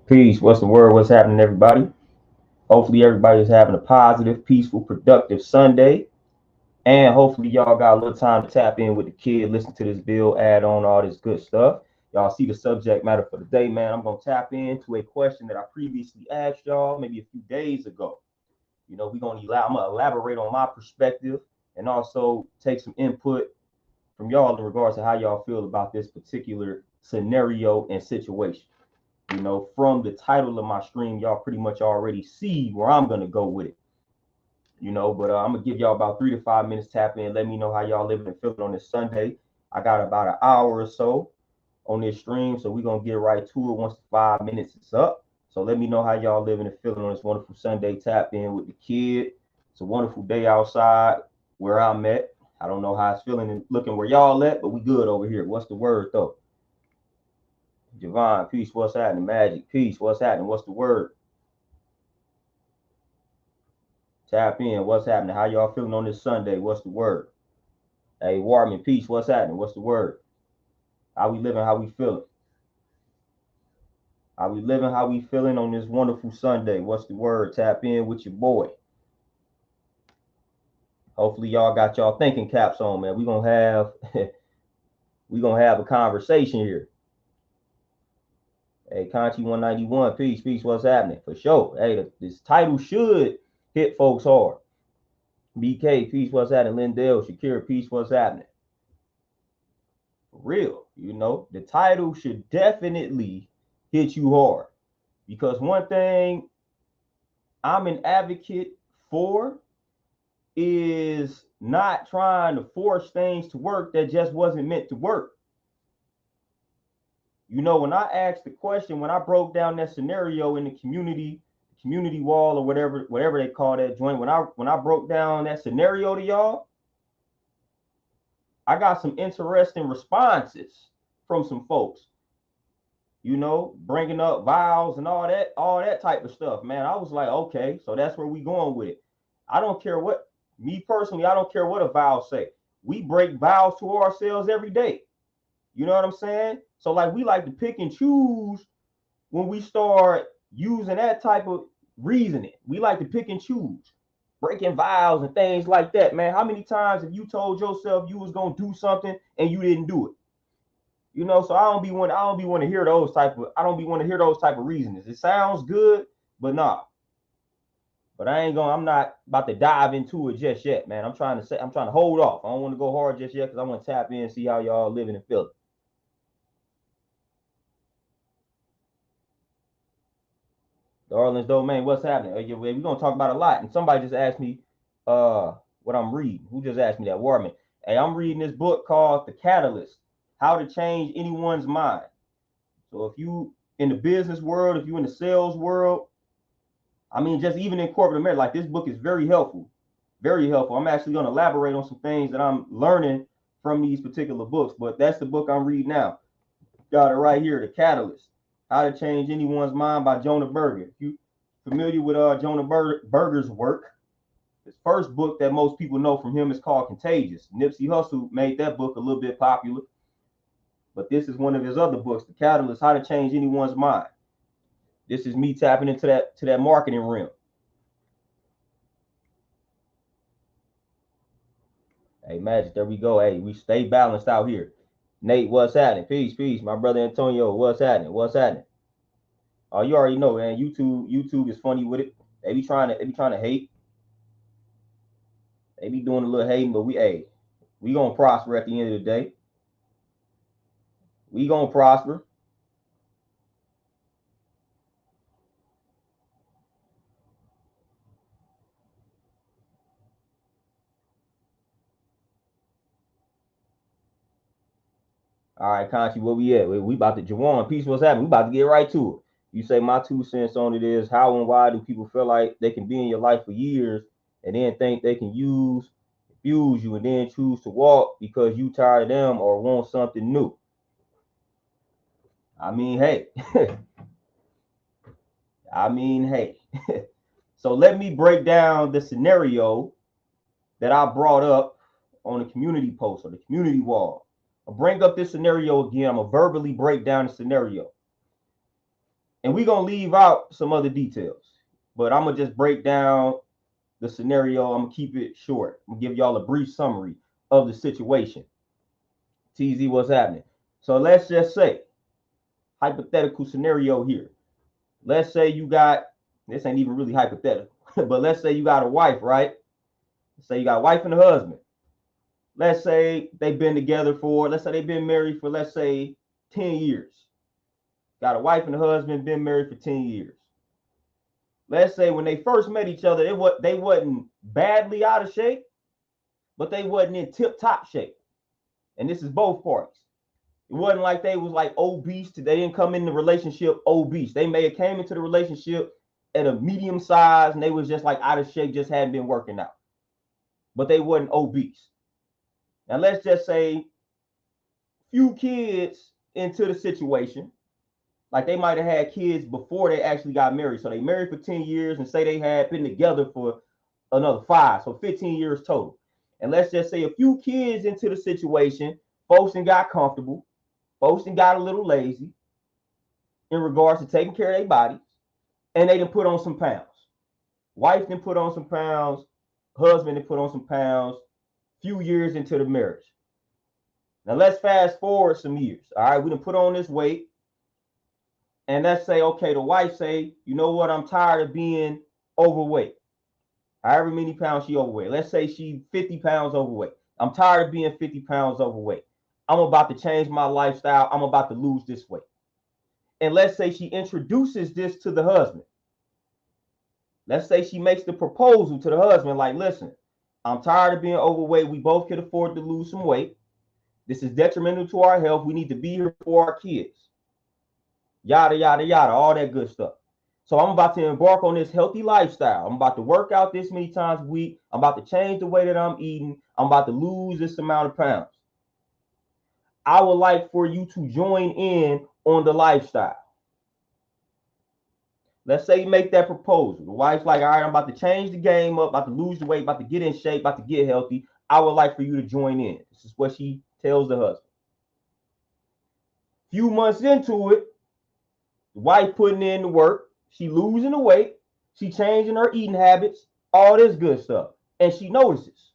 Peace. What's the word? What's happening, everybody? Hopefully, everybody is having a positive, peaceful, productive Sunday. And hopefully, y'all got a little time to tap in with the kid, listen to this bill, add on all this good stuff. Y'all see the subject matter for the day, man. I'm going to tap into a question that I previously asked y'all maybe a few days ago. I'm going to elaborate on my perspective and also take some input from y'all in regards to how y'all feel about this particular scenario and situation. From the title of my stream, y'all pretty much already see where I'm gonna go with it. But I'm gonna give y'all about 3 to 5 minutes tap in. Let me know how y'all living and feeling on this Sunday. I got about an hour or so on this stream, so we're gonna get right to it once the 5 minutes is up. So let me know how y'all living and feeling on this wonderful Sunday. Tap in with the kid. It's a wonderful day outside where I'm at. I don't know how it's feeling and looking where y'all at, but we good over here. What's the word though? Javon, peace. What's happening? Magic, peace. What's happening? What's the word? Tap in. What's happening? How y'all feeling on this Sunday? What's the word? Hey, Warman, peace. What's happening? What's the word? How we living? How we feeling? How we living? How we feeling on this wonderful Sunday? What's the word? Tap in with your boy. Hopefully y'all got y'all thinking caps on, man. We gonna have a conversation here. Hey, Conchi 191, peace, peace. What's happening? For sure. Hey, this title should hit folks hard. BK, peace. What's happening? Lindell, Shakira, peace. What's happening? For real, the title should definitely hit you hard because one thing I'm an advocate for is not trying to force things to work that just wasn't meant to work. When I asked the question, when I broke down that scenario in the community wall or whatever they call that joint, when I broke down that scenario to y'all, I got some interesting responses from some folks. Bringing up vows and all that type of stuff, man. I was like, okay, so that's where we going with it. I don't care what, me personally, I don't care what a vow say. We break vows to ourselves every day. You know what I'm saying? So like we like to pick and choose when we start using that type of reasoning. We like to pick and choose, breaking vows and things like that, man. How many times have you told yourself you was gonna do something and you didn't do it? So I don't be want to hear those type of I don't be want to hear those type of reasons. It sounds good, but nah. But I'm not about to dive into it just yet, man. I'm trying to hold off. I don't want to go hard just yet because I want to tap in and see how y'all living and feeling. Darling's domain, what's happening? We're gonna talk about a lot. And somebody just asked me what I'm reading. Who just asked me that? Warman. Hey, I'm reading this book called The Catalyst: How to Change Anyone's Mind. So if you in the business world, if you in the sales world, I mean, just even in corporate America, like this book is very helpful. Very helpful. I'm actually going to elaborate on some things that I'm learning from these particular books, but that's the book I'm reading now. Got it right here, The Catalyst: How to Change Anyone's Mind by Jonah Berger. If you familiar with Jonah Berger's work, his first book that most people know from him is called Contagious. Nipsey Hussle made that book a little bit popular, but this is one of his other books, The Catalyst: How to Change Anyone's Mind. This is me tapping into that marketing realm. Hey, Magic, there we go. Hey, we stay balanced out here. Nate, what's happening? Peace, peace. My brother Antonio, what's happening? What's happening? Oh, you already know, man. YouTube is funny with it. They be trying to hate. They be doing a little hating, but we gonna prosper at the end of the day. We gonna prosper. All right, Conchi, where we at? We about to Jawan. Peace, what's happening? We about to get right to it. You say my 2 cents on it is how and why do people feel like they can be in your life for years and then think they can abuse you and then choose to walk because you tired of them or want something new? I mean, hey, I mean, hey. So let me break down the scenario that I brought up on the community post or the community wall. I'll bring up this scenario again. I'm gonna verbally break down the scenario. And we're going to leave out some other details, but I'm going to just break down the scenario. I'm going to keep it short. I'm going to give y'all a brief summary of the situation. TZ, what's happening? So let's just say, hypothetical scenario here. Let's say you got, this ain't even really hypothetical, but let's say you got a wife, right? Let's say you got a wife and a husband. Let's say they've been together for, let's say they've been married for, let's say, 10 years. Got a wife and a husband, been married for 10 years. Let's say when they first met each other, they wasn't badly out of shape, but they wasn't in tip-top shape. And this is both parties. It wasn't like they was like obese. They didn't come in the relationship obese. They may have came into the relationship at a medium size and they was just like out of shape, just hadn't been working out. But they wasn't obese. Now let's just say few kids into the situation. Like they might have had kids before they actually got married. So they married for 10 years and say they had been together for another 5. So 15 years total. And let's just say a few kids into the situation, folks and got comfortable. Folks and got a little lazy in regards to taking care of their bodies. And they done put on some pounds. Wife done put on some pounds. Husband done put on some pounds. Few years into the marriage. Now let's fast forward some years. All right, we done put on this weight. And let's say, okay, the wife say, you know what, I'm tired of being overweight. However many pounds she overweight. Let's say she 50 pounds overweight. I'm tired of being 50 pounds overweight. I'm about to change my lifestyle. I'm about to lose this weight. And let's say she introduces this to the husband. Let's say she makes the proposal to the husband like, listen, I'm tired of being overweight. We both can afford to lose some weight. This is detrimental to our health. We need to be here for our kids. Yada, yada, yada, all that good stuff. So I'm about to embark on this healthy lifestyle. I'm about to work out this many times a week. I'm about to change the way that I'm eating. I'm about to lose this amount of pounds. I would like for you to join in on the lifestyle. Let's say you make that proposal. The wife's like, all right, I'm about to change the game up, about to lose the weight, about to get in shape, about to get healthy. I would like for you to join in. This is what she tells the husband. Few months into it, the wife putting in the work. She losing the weight. She changing her eating habits. All this good stuff. And she notices.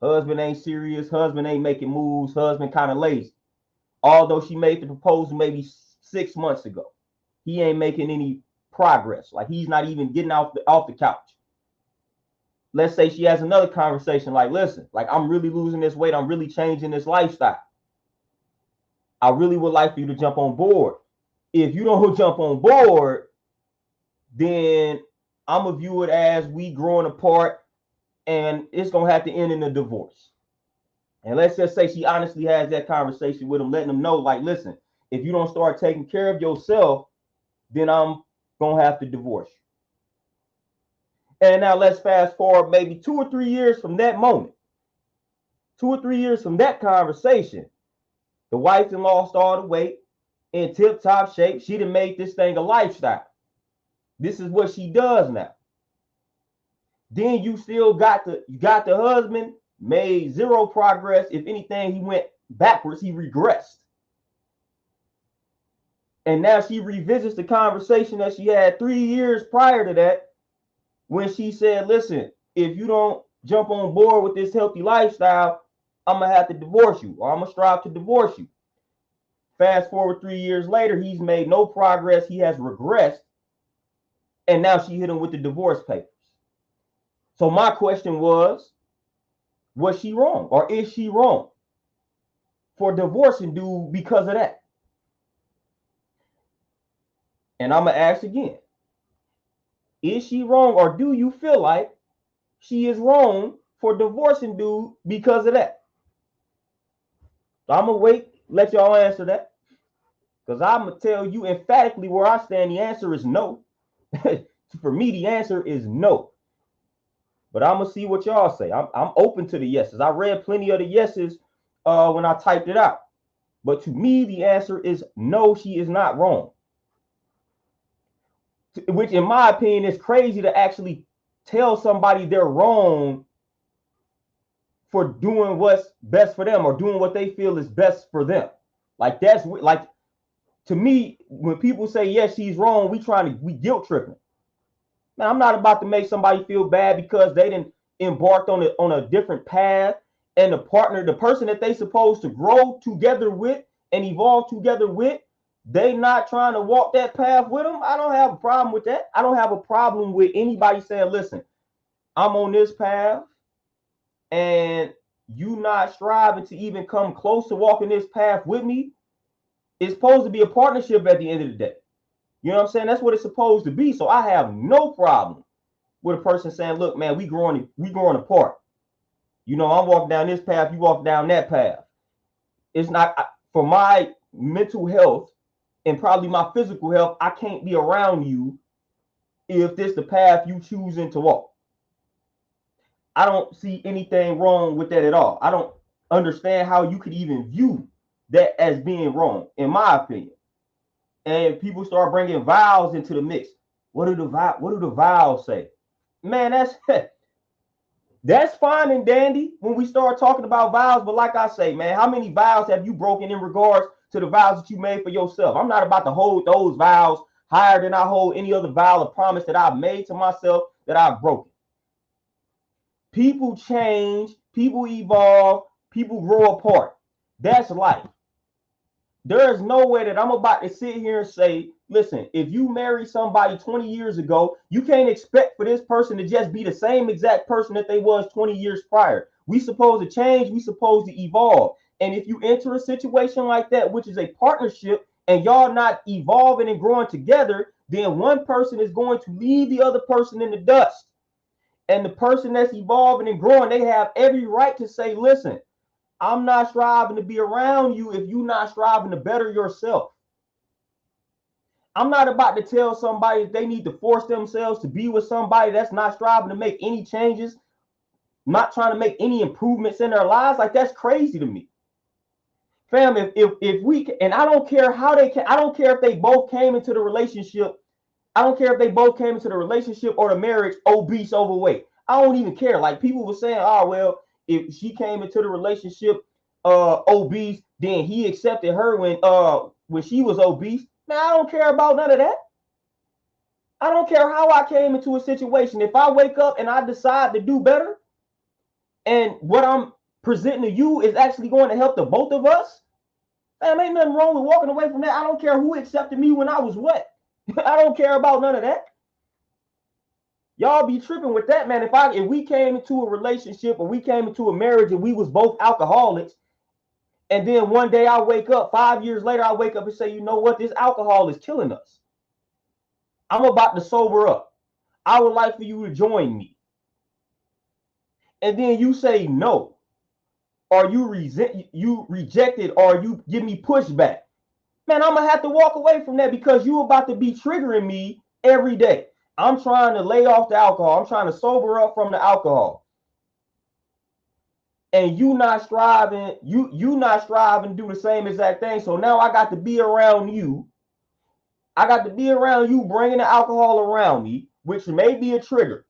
Husband ain't serious. Husband ain't making moves. Husband kind of lazy. Although she made the proposal maybe 6 months ago. He ain't making any progress. Like he's not even getting off the couch. Let's say she has another conversation like, listen, like I'm really losing this weight. I'm really changing this lifestyle. I really would like for you to jump on board. If you don't jump on board, then I'm going to view it as we growing apart and it's going to have to end in a divorce. And let's just say she honestly has that conversation with him, letting him know, like, listen, if you don't start taking care of yourself, then I'm going to have to divorce you. And now let's fast forward maybe 2 or 3 years from that moment. 2 or 3 years from that conversation, the wife done lost all the weight, in tip-top shape. She done made this thing a lifestyle. This is what she does now. Then you still got the husband, made zero progress. If anything, he went backwards. He regressed. And now she revisits the conversation that she had 3 years prior to that when she said, listen, if you don't jump on board with this healthy lifestyle, I'm going to have to divorce you, or I'm going to strive to divorce you. Fast forward 3 years later, he's made no progress. He has regressed. And now she hit him with the divorce papers. So my question was she wrong? Or is she wrong for divorcing dude because of that? And I'm going to ask again. Is she wrong, or do you feel like she is wrong for divorcing dude because of that? So I'm going to wait, let y'all answer that. Because I'm going to tell you emphatically where I stand. The answer is no. For me, the answer is no. But I'm going to see what y'all say. I'm open to the yeses. I read plenty of the yeses when I typed it out. But to me, the answer is no, she is not wrong. Which, in my opinion, is crazy to actually tell somebody they're wrong for doing what's best for them or doing what they feel is best for them. Like, that's like, to me, when people say, yes, she's wrong, we guilt tripping. Man, I'm not about to make somebody feel bad because they didn't embarked on a different path, and the person that they supposed to grow together with and evolve together with, they not trying to walk that path with them. I don't have a problem with that. I don't have a problem with anybody saying, listen, I'm on this path and you not striving to even come close to walking this path with me. It's supposed to be a partnership at the end of the day. You know what I'm saying? That's what it's supposed to be. So I have no problem with a person saying, look, man, we growing apart. You know, I'm walking down this path, you walk down that path. It's not, for my mental health and probably my physical health, I can't be around you if this the path you choosing to walk. I don't see anything wrong with that at all. I don't understand how you could even view that as being wrong, in my opinion. And people start bringing vows into the mix. What do the vows say? Man, that's fine and dandy when we start talking about vows. But like I say, man, how many vows have you broken in regards to the vows that you made for yourself? I'm not about to hold those vows higher than I hold any other vow or promise that I've made to myself that I've broken. People change, people evolve, people grow apart. That's life. There is no way that I'm about to sit here and say, listen, if you marry somebody 20 years ago, you can't expect for this person to just be the same exact person that they was 20 years prior. We supposed to change, we supposed to evolve. And if you enter a situation like that, which is a partnership, and y'all not evolving and growing together, then one person is going to leave the other person in the dust. And the person that's evolving and growing, they have every right to say, listen, I'm not striving to be around you if you're not striving to better yourself. I'm not about to tell somebody that they need to force themselves to be with somebody that's not striving to make any changes, not trying to make any improvements in their lives. Like, that's crazy to me. Fam, if we, and I don't care how they can, I don't care if they both came into the relationship. I don't care if they both came into the relationship or the marriage obese, overweight. I don't even care. Like, people were saying, oh, well, if she came into the relationship obese, then he accepted her when she was obese. Man, I don't care about none of that. I don't care how I came into a situation. If I wake up and I decide to do better, and what I'm presenting to you is actually going to help the both of us, man, ain't nothing wrong with walking away from that. I don't care who accepted me when I was what. I don't care about none of that. Y'all be tripping with that, man. If we came into a relationship or we came into a marriage and we was both alcoholics, and then one day I wake up, 5 years later, I wake up and say, you know what? This alcohol is killing us. I'm about to sober up. I would like for you to join me. And then you say no, or you reject it, or you give me pushback. Man, I'm going to have to walk away from that because you're about to be triggering me every day. I'm trying to lay off the alcohol. I'm trying to sober up from the alcohol. And you not striving, you not striving to do the same exact thing. So now I got to be around you. I got to be around you bringing the alcohol around me, which may be a trigger.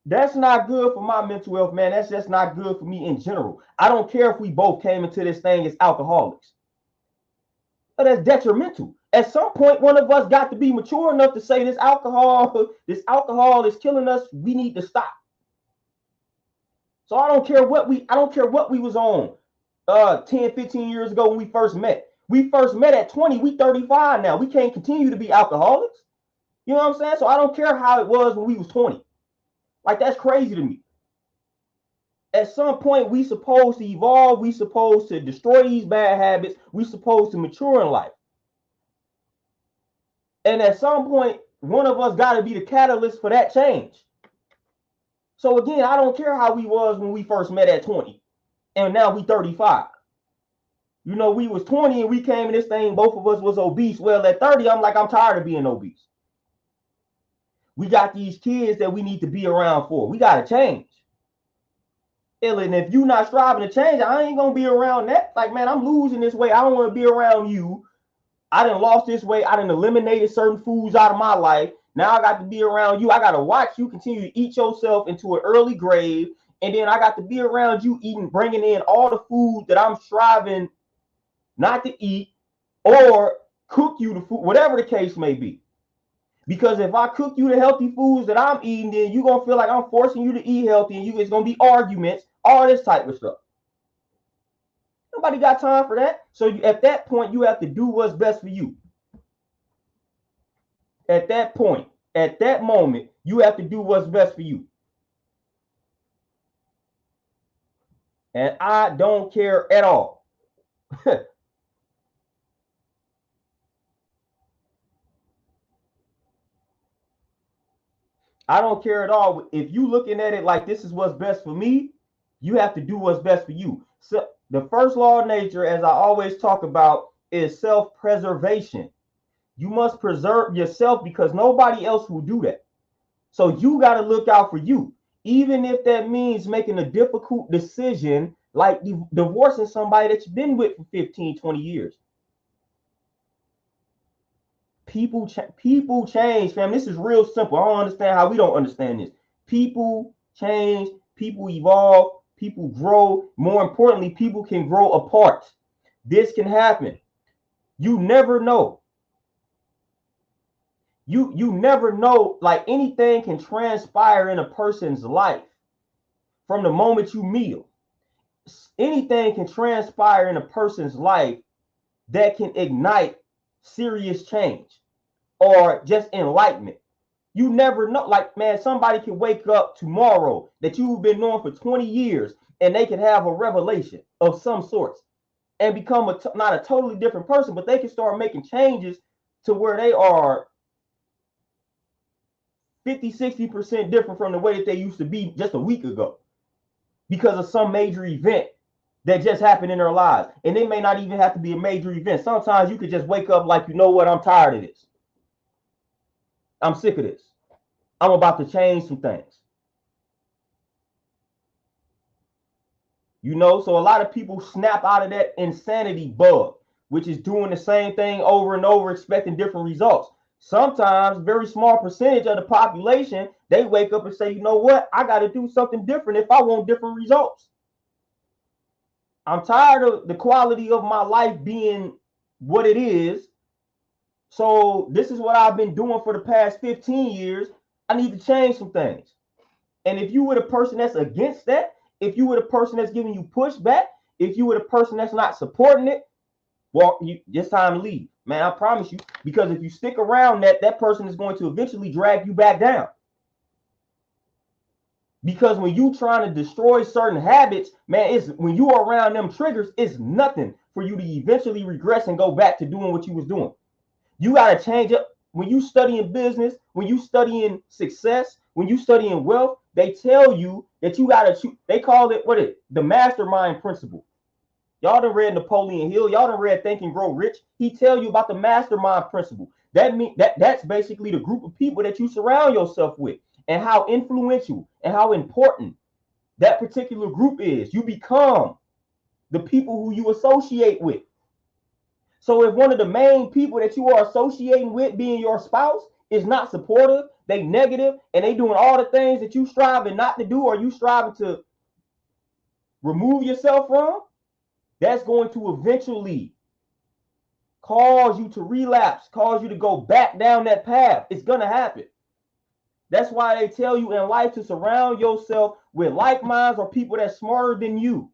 That's not good for my mental health, man. That's just not good for me in general. I don't care if we both came into this thing as alcoholics. But that's detrimental. At some point, one of us got to be mature enough to say this alcohol is killing us. We need to stop. So I don't care what we was on 10, 15 years ago when we first met. We first met at 20, we 35 now. We can't continue to be alcoholics. You know what I'm saying? So I don't care how it was when we was 20. Like, that's crazy to me. At some point, we supposed to evolve. We supposed to destroy these bad habits. We supposed to mature in life. And at some point, one of us got to be the catalyst for that change. So again, I don't care how we was when we first met at 20. And now we 35. You know, we was 20 and we came in this thing, both of us was obese. Well, at 30, I'm tired of being obese. We got these kids that we need to be around for. We got to change. And if you're not striving to change, I ain't going to be around that. Like, man, I'm losing this way. I don't want to be around you. I done lost this weight. I done eliminated certain foods out of my life. Now I got to be around you. I got to watch you continue to eat yourself into an early grave. And then I got to be around you bringing in all the food that I'm striving not to eat. or cook you the food, whatever the case may be. Because if I cook you the healthy foods that I'm eating, then you're gonna feel like I'm forcing you to eat healthy, and it's gonna be arguments, all this type of stuff. Nobody got time for that. So at that point, you have to do what's best for you. At that point, at that moment, you have to do what's best for you. And I don't care at all. I don't care at all. If you looking at it like this is what's best for me, you have to do what's best for you. So the first law of nature, as I always talk about, is self-preservation. You must preserve yourself because nobody else will do that. So you got to look out for you, even if that means making a difficult decision like divorcing somebody that you've been with for 15, 20 years. People change, fam. This is real simple. I don't understand how we don't understand this. People change, people evolve, people grow. More importantly, people can grow apart. This can happen. You never know. You never know. Like, anything can transpire in a person's life from the moment you meet them. Anything can transpire in a person's life that can ignite serious change or just enlightenment. You never know. Like, man, somebody can wake up tomorrow that you've been knowing for 20 years and they can have a revelation of some sort and become not a totally different person, but they can start making changes to where they are 50, 60% different from the way that they used to be just a week ago because of some major event that just happened in their lives. And it may not even have to be a major event. Sometimes you could just wake up like, you know what, I'm tired of this. I'm sick of this. I'm about to change some things. You know, so a lot of people snap out of that insanity bug, which is doing the same thing over and over, expecting different results. Sometimes, very small percentage of the population, they wake up and say, you know what, I got to do something different if I want different results. I'm tired of the quality of my life being what it is. So this is what I've been doing for the past 15 years. I need to change some things. And if you were the person that's against that, if you were the person that's giving you pushback, if you were the person that's not supporting it, well, it's time to leave, man. I promise you. Because if you stick around, that person is going to eventually drag you back down. Because when you trying to destroy certain habits, man, it's when you are around them triggers, it's nothing for you to eventually regress and go back to doing what you was doing. You got to change up. When you studying business, when you studying success, when you studying wealth, they tell you that you got to, they call it, the mastermind principle. Y'all done read Napoleon Hill. Y'all done read Think and Grow Rich. He tell you about the mastermind principle. That mean that's basically the group of people that you surround yourself with and how influential and how important that particular group is. You become the people who you associate with. So if one of the main people that you are associating with, being your spouse, is not supportive, they negative, and they doing all the things that you striving not to do or you striving to remove yourself from, that's going to eventually cause you to relapse, cause you to go back down that path. It's going to happen. That's why they tell you in life to surround yourself with like minds or people that's smarter than you.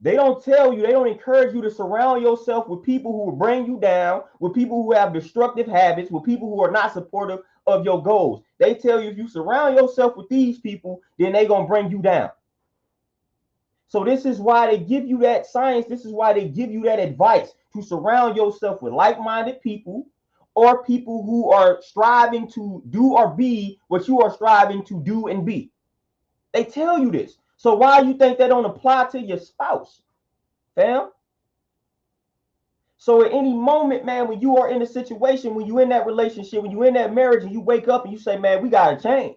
They don't tell you, they don't encourage you to surround yourself with people who will bring you down, with people who have destructive habits, with people who are not supportive of your goals. They tell you if you surround yourself with these people, then they're going to bring you down. So this is why they give you that science. This is why they give you that advice to surround yourself with like-minded people or people who are striving to do or be what you are striving to do and be. They tell you this. So why you think that don't apply to your spouse, fam? So at any moment, man, when you are in a situation, when you're in that relationship, when you're in that marriage and you wake up and you say, man, we got to change.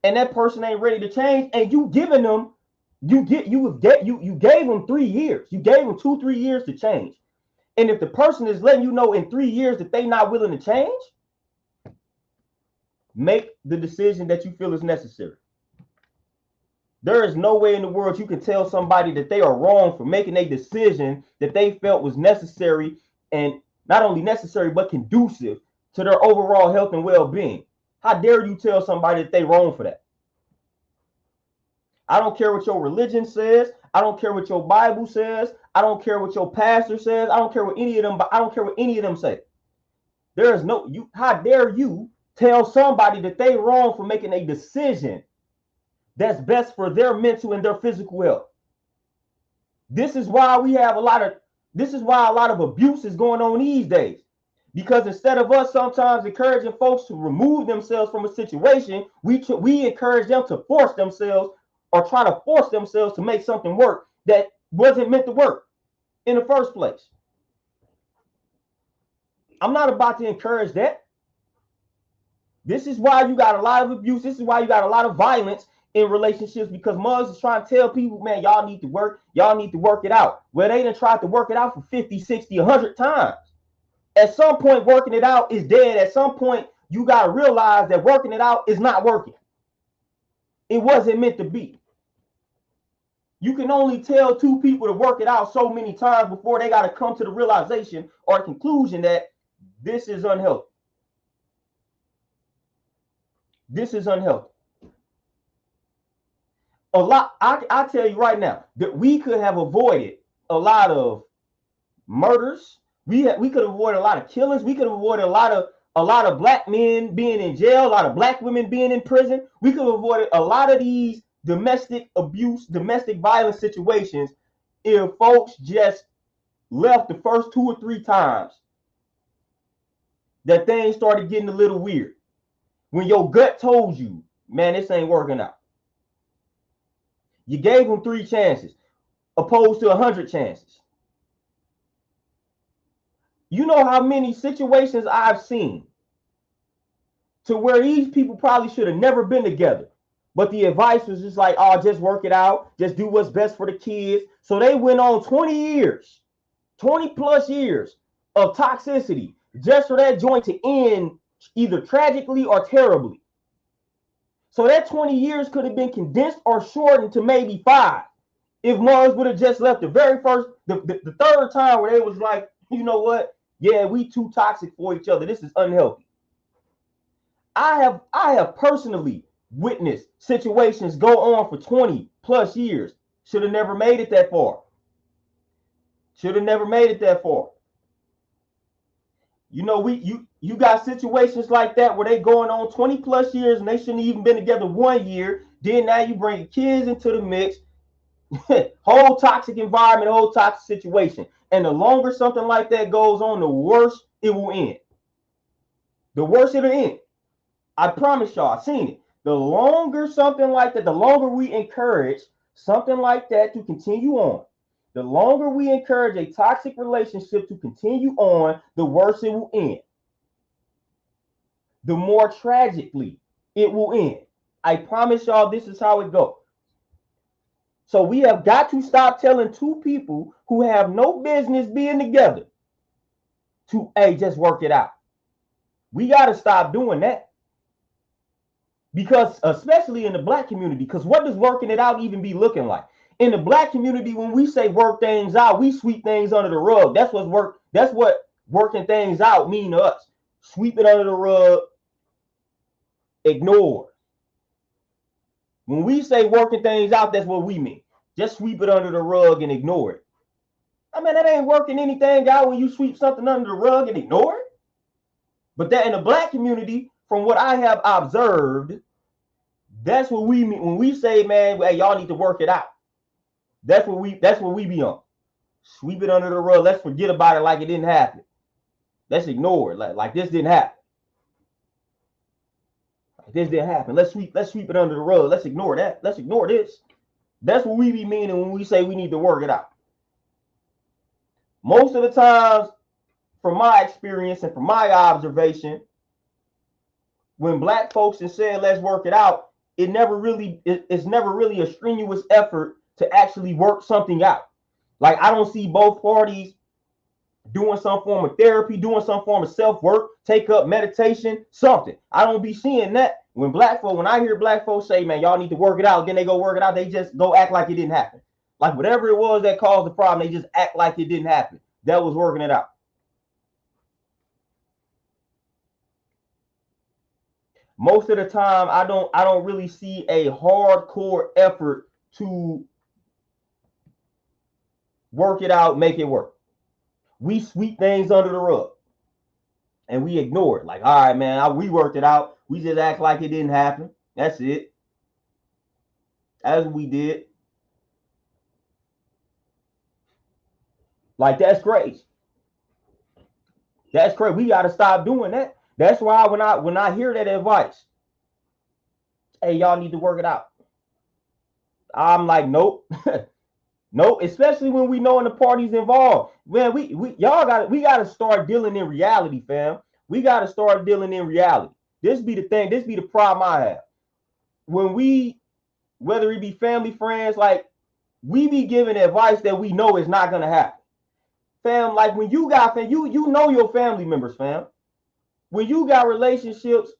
And that person ain't ready to change and you giving them, you gave them 3 years. You gave them 2-3 years to change. And if the person is letting you know in 3 years that they're not willing to change, make the decision that you feel is necessary. There is no way in the world you can tell somebody that they are wrong for making a decision that they felt was necessary, and not only necessary, but conducive to their overall health and well-being. How dare you tell somebody that they wrong for that? I don't care what your religion says. I don't care what your Bible says. I don't care what your pastor says. I don't care what any of them, but I don't care what any of them say. There is no, you, how dare you tell somebody that they wrong for making a decision that's best for their mental and their physical health. This is why we have a lot of abuse is going on these days. Because instead of us sometimes encouraging folks to remove themselves from a situation, we encourage them to force themselves or try to force themselves to make something work that wasn't meant to work in the first place. I'm not about to encourage that. This is why you got a lot of abuse. This is why you got a lot of violence in relationships, because mothers is trying to tell people, man, y'all need to work it out. Well, they done tried to work it out for 50, 60, 100 times. At some point, working it out is dead. At some point, you got to realize that working it out is not working. It wasn't meant to be. You can only tell two people to work it out so many times before they got to come to the realization or the conclusion that this is unhealthy. This is unhealthy. I tell you right now that we could have avoided a lot of murders. We could have avoided a lot of killings. We could have avoided a lot of black men being in jail, a lot of black women being in prison. We could have avoided a lot of these domestic abuse, domestic violence situations if folks just left the first 2 or 3 times that things started getting a little weird. When your gut told you, man, this ain't working out. You gave them 3 chances opposed to 100 chances. You know how many situations I've seen to where these people probably should have never been together, but the advice was just like, oh, just work it out, just do what's best for the kids. So they went on 20 plus years of toxicity just for that joint to end either tragically or terribly. So that 20 years could have been condensed or shortened to maybe 5 if mothers would have just left the very first, the third time where they was like, you know what? Yeah, we too toxic for each other. This is unhealthy. I have personally witnessed situations go on for 20 plus years. Should have never made it that far. Should have never made it that far. You know, you got situations like that where they going on 20 plus years and they shouldn't even been together 1 year. Then now you bring kids into the mix. Whole toxic environment, whole toxic situation. And the longer something like that goes on, the worse it will end. The worse it'll end. I promise y'all, I've seen it. The longer something like that, the longer we encourage something like that to continue on, the longer we encourage a toxic relationship to continue on, the worse it will end. The more tragically it will end. I promise y'all this is how it goes. So we have got to stop telling 2 people who have no business being together to, hey, just work it out. We got to stop doing that. Because especially in the black community, because what does working it out even be looking like? In the black community, when we say work things out, we sweep things under the rug. That's what working things out mean to us. Sweep it under the rug, ignore. When we say working things out, that's what we mean. Just sweep it under the rug and ignore it. I mean, that ain't working anything out when you sweep something under the rug and ignore it. But that in the black community, from what I have observed, that's what we mean when we say, man, hey, y'all need to work it out. That's what we be on. Sweep it under the rug. Let's forget about it like it didn't happen. Let's ignore it. Like this didn't happen. Like this didn't happen. Let's sweep it under the rug. Let's ignore that. Let's ignore this. That's what we be meaning when we say we need to work it out. Most of the times, from my experience and from my observation, when black folks have said let's work it out, it's never really a strenuous effort to actually work something out. Like, I don't see both parties doing some form of therapy, doing some form of self-work, take up meditation, something. I don't be seeing that. When I hear black folks say, man, y'all need to work it out, then they go work it out, they just go act like it didn't happen. Like whatever it was that caused the problem, they just act like it didn't happen. That was working it out. Most of the time, I don't really see a hardcore effort to work it out, make it work. We sweep things under the rug and we ignore it. Like, all right, man, we worked it out. We just act like it didn't happen. That's it. As we did. Like, that's crazy. That's crazy. We got to stop doing that. That's why when I hear that advice, hey, y'all need to work it out, I'm like, nope. Nope, especially when we knowing the parties involved. Man, we gotta start dealing in reality, fam. We gotta start dealing in reality. This be the thing, this be the problem I have. When whether it be family, friends, like we be giving advice that we know is not gonna happen. Fam, like when you got you know your family members, fam. When you got relationships,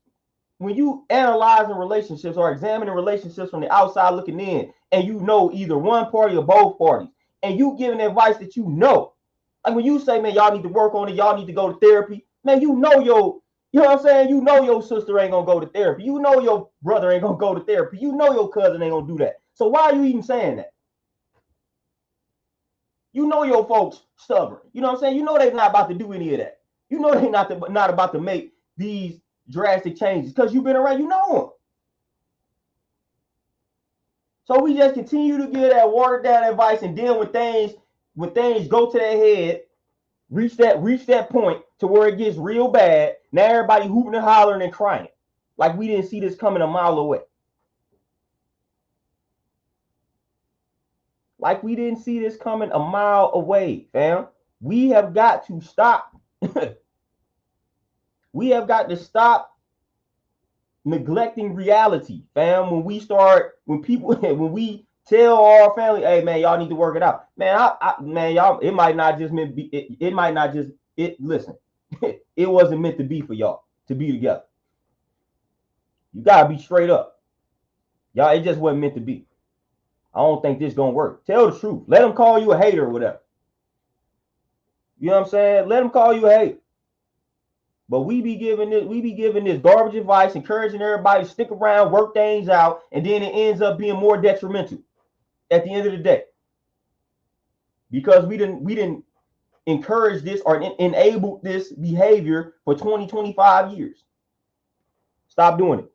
when you analyzing relationships or examining relationships from the outside looking in, and you know either one party or both parties, and you giving advice that you know, like when you say, man, y'all need to work on it, y'all need to go to therapy, man, you know what I'm saying? You know your sister ain't gonna go to therapy. You know your brother ain't gonna go to therapy. You know your cousin ain't gonna do that. So why are you even saying that? You know your folks stubborn. You know what I'm saying? You know they're not about to do any of that. You know they're not about to make these drastic changes because you've been around. You know them. So we just continue to give that watered down advice, and then when things go to their head, reach that point to where it gets real bad. Now everybody hooping and hollering and crying, like we didn't see this coming a mile away. Like we didn't see this coming a mile away, fam. We have got to stop. We have got to stop neglecting reality, fam. When we tell our family, hey man, y'all need to work it out. Man, man, y'all, it might not just be it might not just listen, it wasn't meant to be for y'all to be together. You gotta be straight up. Y'all, it just wasn't meant to be. I don't think this gonna work. Tell the truth. Let them call you a hater or whatever. You know what I'm saying? Let them call you a hater. But we be giving this garbage advice, encouraging everybody to stick around, work things out, and then it ends up being more detrimental at the end of the day. Because we didn't encourage this or enable this behavior for 20, 25 years. Stop doing it.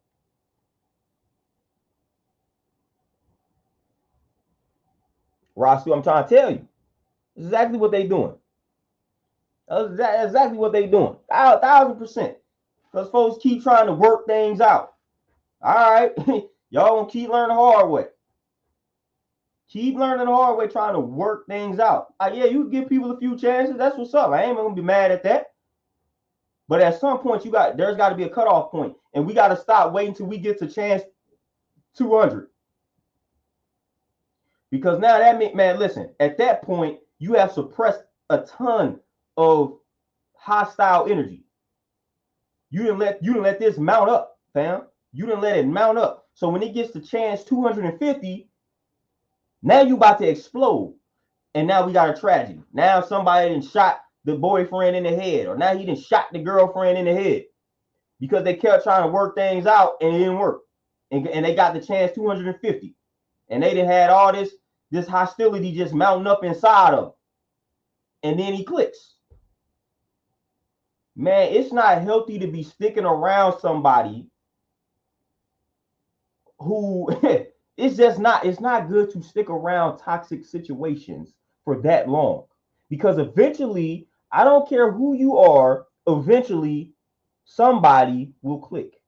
Rostu, I'm trying to tell you. This is exactly what they doing. That's exactly what they doing. 1,000%. Because folks keep trying to work things out. All right. Y'all gonna keep learning the hard way. Keep learning the hard way, trying to work things out. Yeah, you give people a few chances. That's what's up. I ain't gonna be mad at that. But at some point, there's got to be a cutoff point, and we got to stop waiting till we get to chance 200. Because now man, listen, at that point, you have suppressed a ton of hostile energy. You didn't let this mount up, fam. You didn't let it mount up. So when it gets to chance 250, now you about to explode. And now we got a tragedy. Now somebody done shot the boyfriend in the head, or now he done shot the girlfriend in the head because they kept trying to work things out and it didn't work. And they got the chance 250. And they done had all this hostility just mounting up inside of him. And then he clicks. Man, it's not healthy to be sticking around somebody who it's not good to stick around toxic situations for that long. Because eventually, I don't care who you are, eventually somebody will click.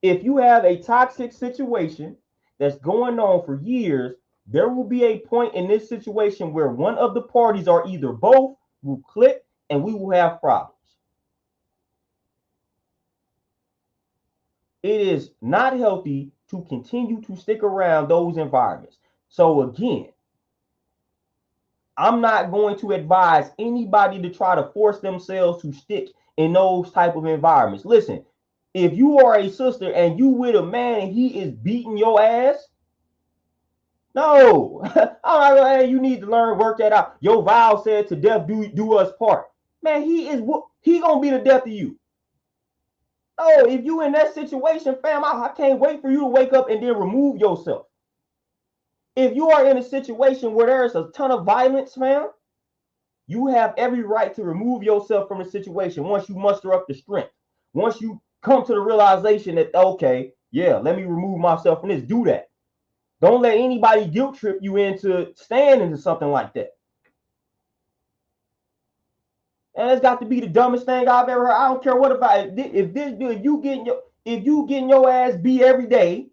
If you have a toxic situation that's going on for years, there will be a point in this situation where one of the parties or either both will click and we will have problems. It is not healthy to continue to stick around those environments. So again, I'm not going to advise anybody to try to force themselves to stick in those type of environments. Listen, if you are a sister and you with a man and he is beating your ass, no, I'm not, hey, you need to learn, work that out. Your vow said to death do us part. Man, he gonna be the death of you. Oh, if you in that situation, fam, I can't wait for you to wake up and then remove yourself. If you are in a situation where there's a ton of violence, fam, you have every right to remove yourself from the situation once you muster up the strength. Once you come to the realization that, okay, yeah, let me remove myself from this, do that. Don't let anybody guilt trip you into staying into something like that. And it's got to be the dumbest thing I've ever heard. I don't care what about it. If you getting your ass beat every day.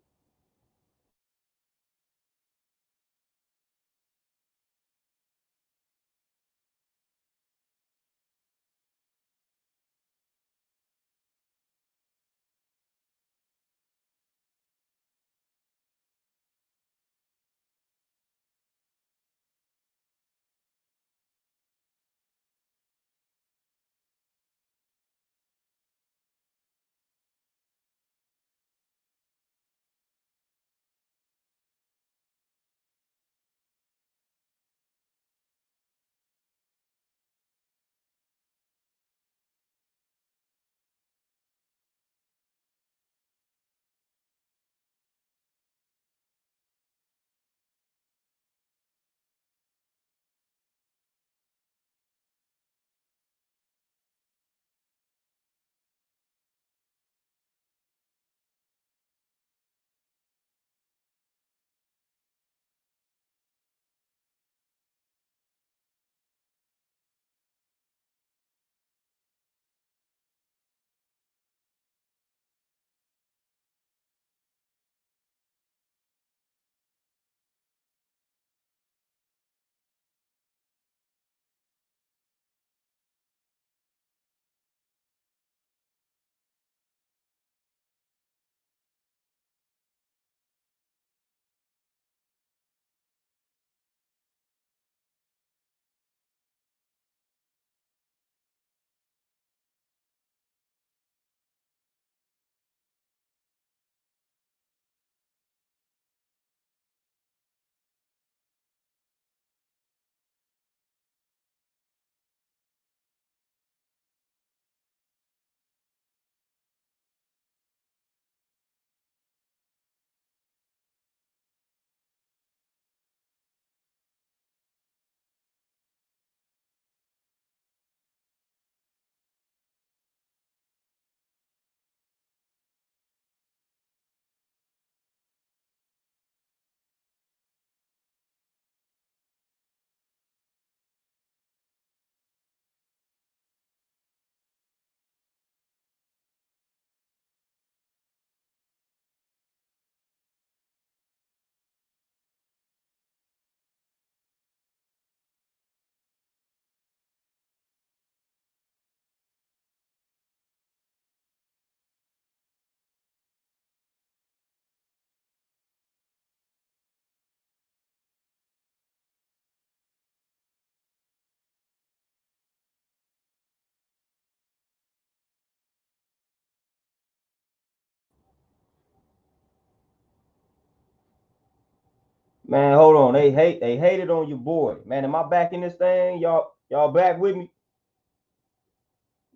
Man, hold on. They hated on your boy. Man, am I back in this thing? Y'all back with me?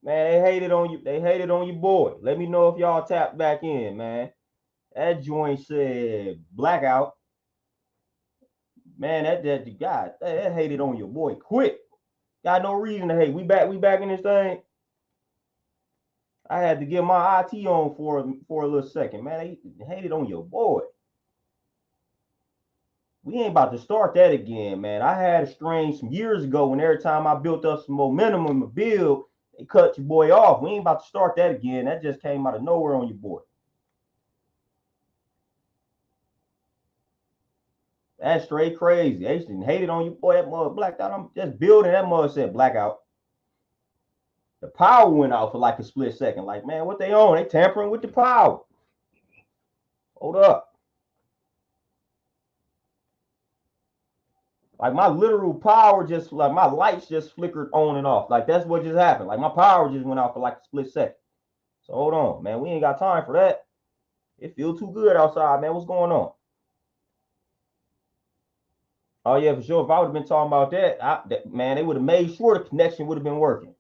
Man, they hated on you. They hated on your boy. Let me know if y'all tapped back in, man. That joint said blackout. Man, that God, that hated on your boy quick. Got no reason to hate. We back in this thing. I had to get my IT on for a little second, man. They hated on your boy. We ain't about to start that again, man. I had a strain some years ago when every time I built up some momentum in my build, they cut your boy off. We ain't about to start that again. That just came out of nowhere on your boy. That's straight crazy. They hated on your boy. That mud blacked out. I'm just building. That mud said blackout. The power went out for like a split second. Like, man, what they on? They tampering with the power. Hold up. Like my literal power just, like my lights just flickered on and off. Like that's what just happened. Like my power just went off for like a split second. So hold on, man. We ain't got time for that. It feels too good outside, man. What's going on? Oh yeah, for sure. If I would have been talking about that, man, they would have made sure the connection would have been working.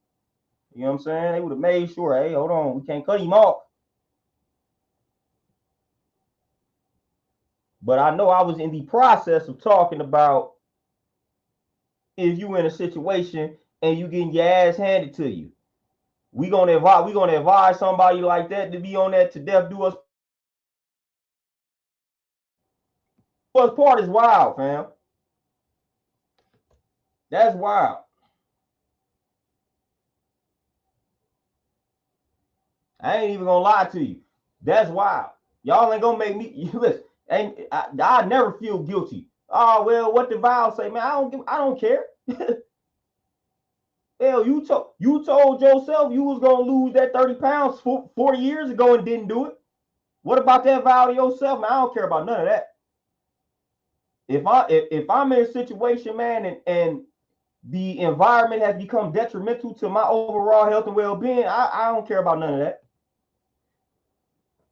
You know what I'm saying? They would have made sure, hey, hold on, we can't cut him off. But I know I was in the process of talking about if you in a situation and you getting your ass handed to you. We gonna advise somebody like that to be on that to death do us part is wild, fam. That's wild. I ain't even gonna lie to you. That's wild. Y'all ain't gonna make me listen. I never feel guilty. Oh well, what the vow say, man? I don't care. Hell, you told yourself you was gonna lose that 30 pounds 40 years ago and didn't do it. What about that vow to yourself, man? I don't care about none of that. If I'm in a situation, man, and the environment has become detrimental to my overall health and well-being, I don't care about none of that.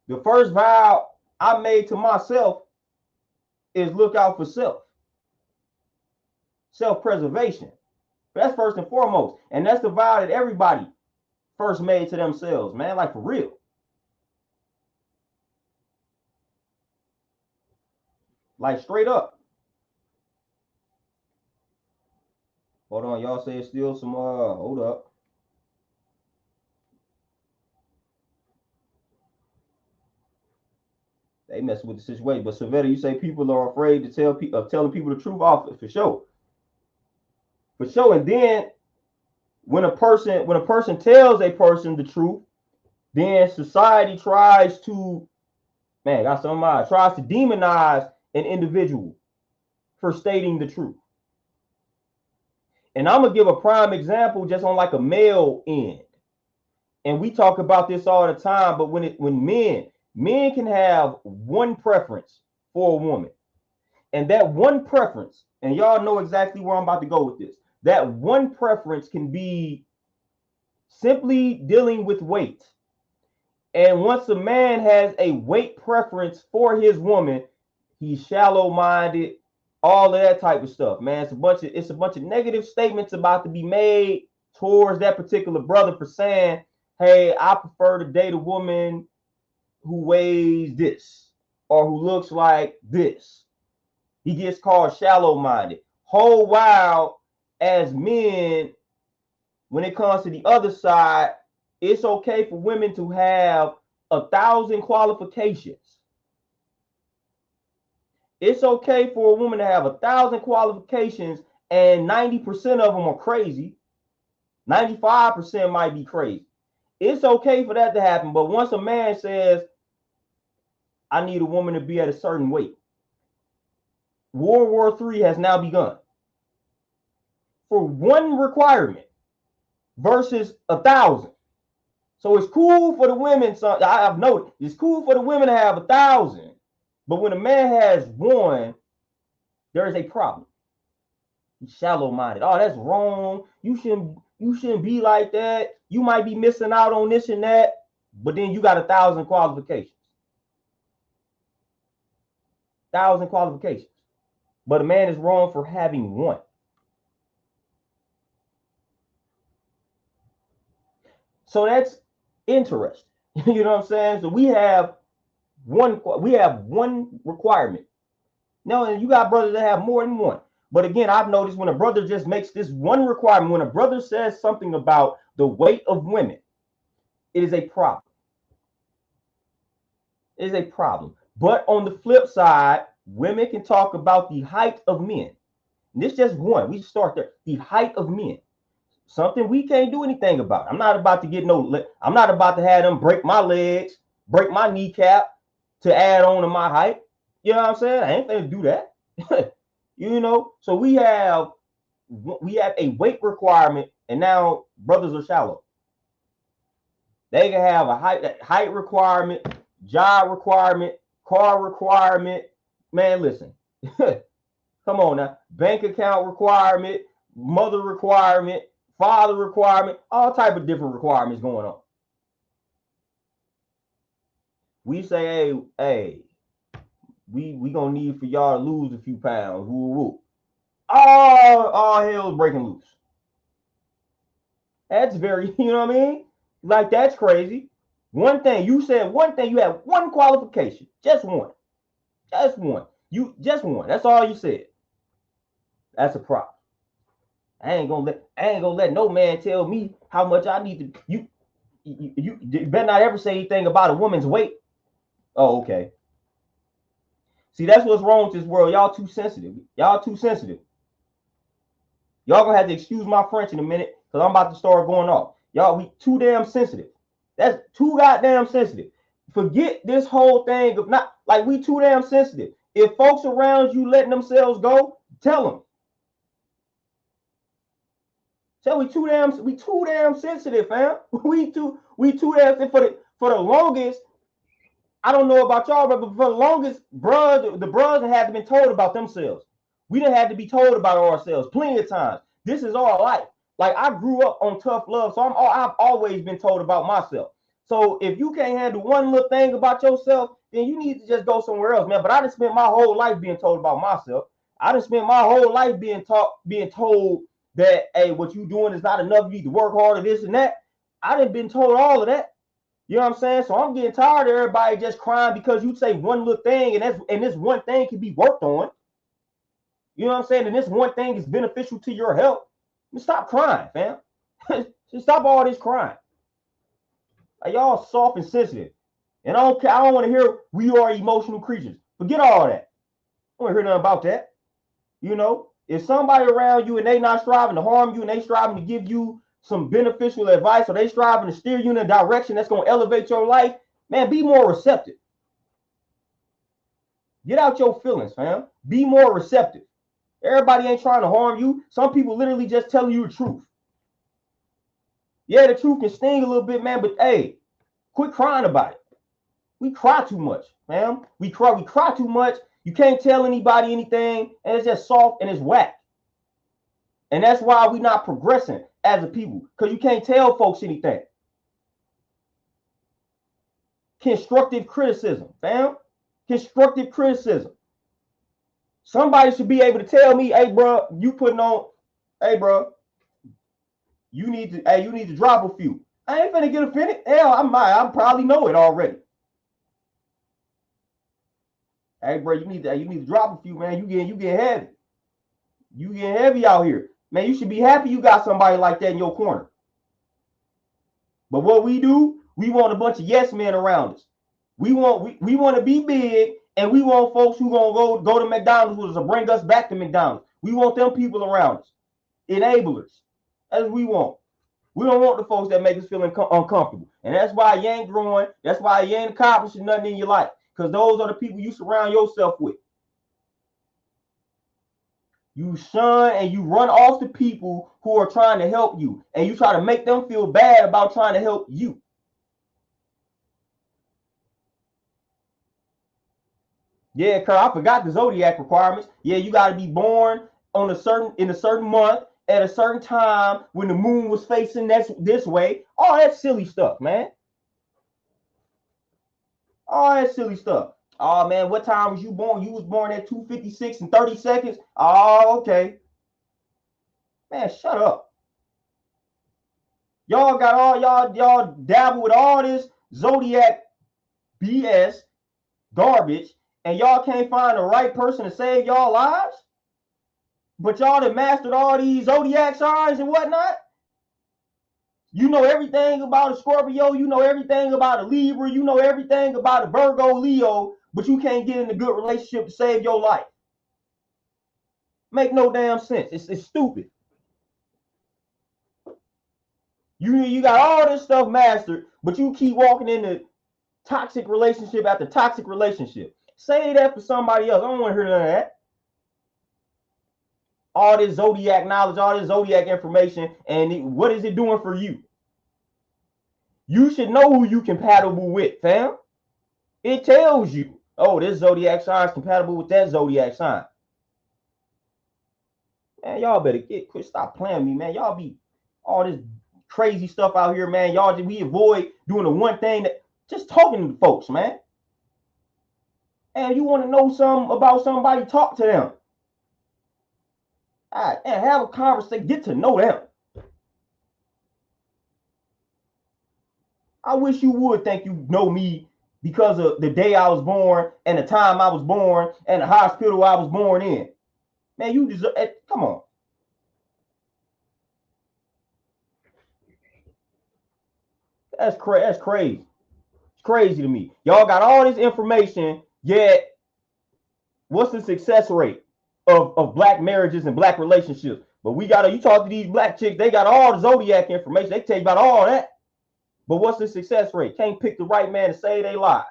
The first vow I made to myself is look out for self-preservation. That's first and foremost. And that's the vow that everybody first made to themselves, man. Like for real. Like straight up. Hold on, y'all say it's still some hold up. They mess with the situation. But Savetta, you say people are afraid to telling people the truth off for sure. For sure. And then when a person tells a person the truth, then society tries to tries to demonize an individual for stating the truth. And I'm gonna give a prime example just on like a male end. And we talk about this all the time, but when men can have one preference for a woman, and that one preference, and y'all know exactly where I'm about to go with this. That one preference can be simply dealing with weight. And once a man has a weight preference for his woman, he's shallow-minded, all of that type of stuff, man. It's a bunch of negative statements about to be made towards that particular brother for saying, hey, I prefer to date a woman who weighs this or who looks like this. He gets called shallow-minded. Whole while, as men, when it comes to the other side, it's okay for women to have 1,000 qualifications. It's okay for a woman to have 1,000 qualifications and 90% of them are crazy. 95% might be crazy. It's okay for that to happen. But once a man says, I need a woman to be at a certain weight, World War III has now begun. For one requirement versus 1,000. So it's cool for the women. So I've noticed it's cool for the women to have 1,000, but when a man has one, there is a problem. He's shallow-minded. Oh, that's wrong. You shouldn't be like that. You might be missing out on this and that, but then you got 1,000 qualifications. 1,000 qualifications. But a man is wrong for having one. So that's interesting. You know what I'm saying? So we have one requirement. Now, you got brothers that have more than one. But again, I've noticed when a brother just makes this one requirement, when a brother says something about the weight of women, it is a problem. It is a problem. But on the flip side, women can talk about the height of men. And this is just one. We start there. The height of men. Something we can't do anything about. I'm not about to have them break my legs, break my kneecap to add on to my height. You know what I'm saying? I ain't gonna do that. You know, so we have a weight requirement, and now brothers are shallow. They can have a height requirement, job requirement, car requirement. Man, listen. Come on now. Bank account requirement, mother requirement, father requirement, all type of different requirements going on. We say, hey, we gonna need for y'all to lose a few pounds. Woo, woo. All hell's breaking loose. That's very, you know what I mean? Like, that's crazy. One thing, you said one thing, you had one qualification. Just one. Just one. Just one. That's all you said. That's a problem. I ain't gonna let no man tell me how much I need to. You better not ever say anything about a woman's weight. Oh, okay. See, that's what's wrong with this world. Y'all too sensitive. Y'all too sensitive. Y'all gonna have to excuse my French in a minute because I'm about to start going off. Y'all, we too damn sensitive. That's too goddamn sensitive. Forget this whole thing of not like we too damn sensitive. If folks around you letting themselves go, tell them. So we too damn sensitive, fam. We too damn for the longest. I don't know about y'all, but for the longest, the bros have been told about themselves. We didn't have to be told about ourselves plenty of times. This is our life. Like, I grew up on tough love, so I've always been told about myself. So if you can't handle one little thing about yourself, then you need to just go somewhere else, man. But I done spent my whole life being told about myself. I done spent my whole life being told that, hey, what you doing is not enough. You need to work harder, this and that. I done been told all of that. You know what I'm saying? So I'm getting tired of everybody just crying because you say one little thing and this one thing can be worked on. You know what I'm saying? And this one thing is beneficial to your health. Stop crying, fam. Just stop all this crying. Like, y'all soft and sensitive. And I don't want to hear we are emotional creatures. Forget all that. I don't want to hear nothing about that. You know, if somebody around you and they not striving to harm you and they striving to give you some beneficial advice or they striving to steer you in a direction that's going to elevate your life, man, be more receptive. Get out your feelings, fam. Be more receptive. Everybody ain't trying to harm you. Some people literally just telling you the truth. Yeah, the truth can sting a little bit, man, but hey, quit crying about it. We cry too much, fam. We cry too much. You can't tell anybody anything, and it's just soft and it's whack. And that's why we not progressing as a people, because you can't tell folks anything. Constructive criticism, fam. Constructive criticism. Somebody should be able to tell me, hey, bro, you need to drop a few. I ain't finna get offended. Hell, I probably know it already. Hey, bro, you need to drop a few, man. You get heavy. You get heavy out here. Man, you should be happy you got somebody like that in your corner. But what we do, we want a bunch of yes men around us. We want to be big, and we want folks who gonna go to McDonald's or bring us back to McDonald's. We want them people around us. Enablers. That's what we want. We don't want the folks that make us feel uncomfortable. And that's why you ain't growing. That's why you ain't accomplishing nothing in your life. Because those are the people you surround yourself with. You shun and you run off the people who are trying to help you. And you try to make them feel bad about trying to help you. Yeah, Kurt, I forgot the Zodiac requirements. Yeah, you got to be born in a certain month at a certain time when the moon was facing this way. All that silly stuff, man. All that silly stuff. Oh, man, what time was you born? You was born at 2:56 and 30 seconds. Oh, okay. Man, shut up. Y'all got y'all dabble with all this Zodiac BS garbage, and y'all can't find the right person to save y'all lives? But y'all have mastered all these Zodiac signs and whatnot? You know everything about a Scorpio. You know everything about a Libra. You know everything about a Virgo, Leo, but you can't get in a good relationship to save your life. Make no damn sense. It's stupid. You got all this stuff mastered, but you keep walking into toxic relationship after toxic relationship. Say that for somebody else. I don't want to hear none of that. All this Zodiac knowledge, all this Zodiac information, and what is it doing for you? You should know who you compatible with, fam. It tells you, oh, this Zodiac sign is compatible with that Zodiac sign. Man, y'all better quit. Stop playing with me, man. Y'all be all this crazy stuff out here, man. We avoid doing the one thing that just talking to folks, man. And you want to know something about somebody, talk to them. All right, and have a conversation, get to know them. I wish you would think you know me because of the day I was born and the time I was born and the hospital I was born in. Man, you deserve it. Come on. That's crazy. It's crazy to me. Y'all got all this information, yet what's the success rate of black marriages and black relationships? But you talk to these black chicks, they got all the Zodiac information. They tell you about all that. But what's the success rate? Can't pick the right man to save their lives.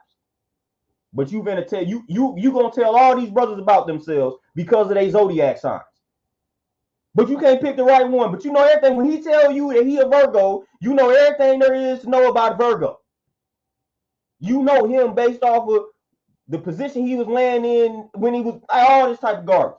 But you gonna tell all these brothers about themselves because of their Zodiac signs. But you can't pick the right one. But you know everything. When he tell you that he a Virgo, you know everything there is to know about Virgo. You know him based off of the position he was laying in when he was all this type of garbage.